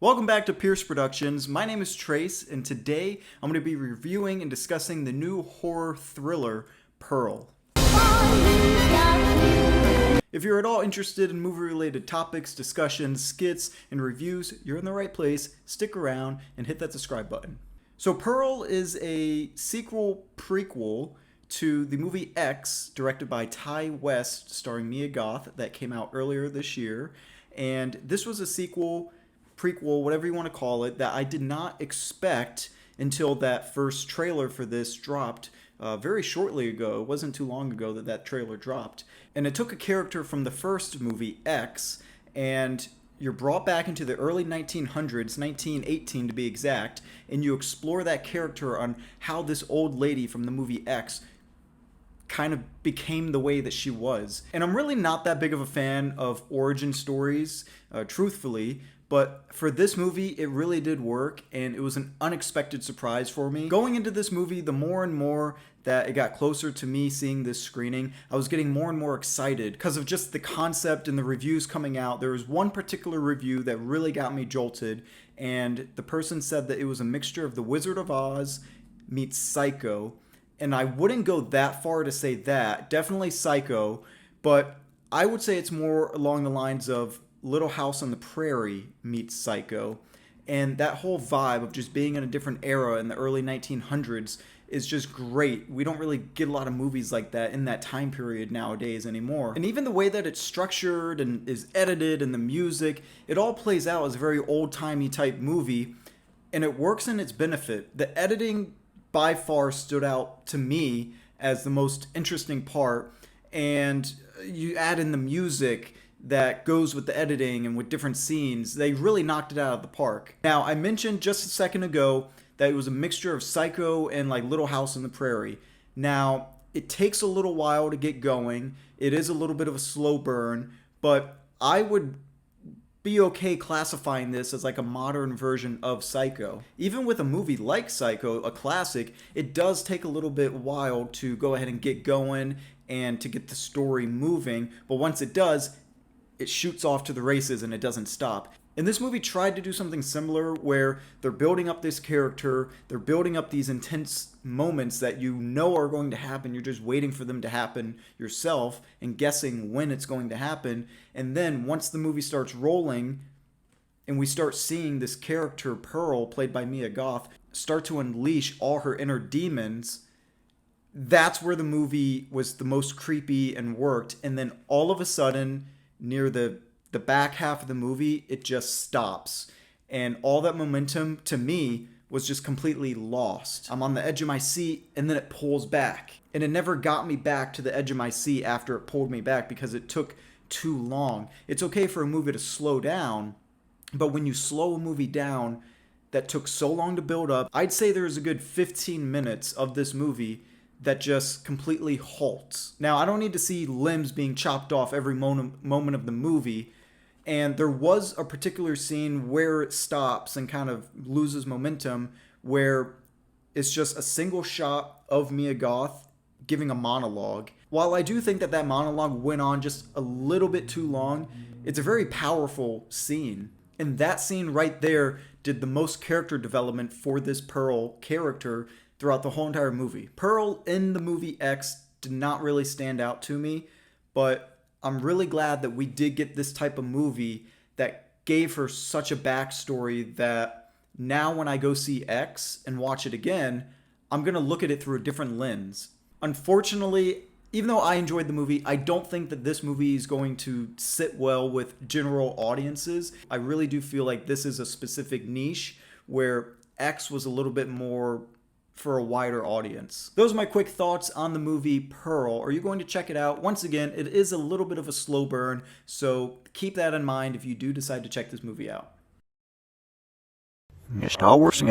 Welcome back to Pierce Productions. My name is Trace, and today I'm going to be reviewing and discussing the new horror thriller, Pearl. If you're at all interested in movie-related topics, discussions, skits, and reviews, you're in the right place. Stick around and hit that subscribe button. So Pearl is a sequel prequel to the movie X, directed by Ti West, starring Mia Goth, that came out earlier this year. And this was a sequel, prequel, whatever you want to call it, that I did not expect until that first trailer for this dropped very shortly ago. It wasn't too long ago that that trailer dropped. And it took a character from the first movie, X, and you're brought back into the early 1900s, 1918 to be exact, and you explore that character on how this old lady from the movie X kind of became the way that she was. And I'm really not that big of a fan of origin stories, truthfully, but for this movie, it really did work, and it was an unexpected surprise for me. Going into this movie, the more and more that it got closer to me seeing this screening, I was getting more and more excited because of just the concept and the reviews coming out. There was one particular review that really got me jolted, and the person said that it was a mixture of The Wizard of Oz meets Psycho. And I wouldn't go that far to say that. Definitely Psycho, but I would say it's more along the lines of Little House on the Prairie meets Psycho. And that whole vibe of just being in a different era in the early 1900s is just great. We don't really get a lot of movies like that in that time period nowadays anymore. And even the way that it's structured and is edited and the music, it all plays out as a very old-timey type movie, and it works in its benefit. The editing by far stood out to me as the most interesting part, and you add in the music that goes with the editing and with different scenes. They really knocked it out of the park. Now, I mentioned just a second ago that it was a mixture of Psycho and like Little House on the Prairie. Now, it takes a little while to get going. It is a little bit of a slow burn, but I would be okay classifying this as like a modern version of Psycho. Even with a movie like Psycho, a classic, it does take a little bit while to go ahead and get going and to get the story moving, but once it does, it shoots off to the races and it doesn't stop. And this movie tried to do something similar where they're building up this character, they're building up these intense moments that you know are going to happen. You're just waiting for them to happen yourself and guessing when it's going to happen. And then once the movie starts rolling and we start seeing this character, Pearl, played by Mia Goth, start to unleash all her inner demons, that's where the movie was the most creepy and worked. And then all of a sudden, near the back half of the movie, it just stops. And all that momentum, to me, was just completely lost. I'm on the edge of my seat, and then it pulls back. And it never got me back to the edge of my seat after it pulled me back because it took too long. It's okay for a movie to slow down, but when you slow a movie down that took so long to build up, I'd say there was a good 15 minutes of this movie that just completely halts. Now, I don't need to see limbs being chopped off every moment of the movie, and there was a particular scene where it stops and kind of loses momentum, where it's just a single shot of Mia Goth giving a monologue. While I do think that that monologue went on just a little bit too long, it's a very powerful scene. And that scene right there did the most character development for this Pearl character throughout the whole entire movie. Pearl in the movie X did not really stand out to me, but I'm really glad that we did get this type of movie that gave her such a backstory that now when I go see X and watch it again, I'm going to look at it through a different lens. Unfortunately, even though I enjoyed the movie, I don't think that this movie is going to sit well with general audiences. I really do feel like this is a specific niche where X was a little bit more for a wider audience. Those are my quick thoughts on the movie Pearl. Are you going to check it out? Once again, it is a little bit of a slow burn, so keep that in mind if you do decide to check this movie out. Star Wars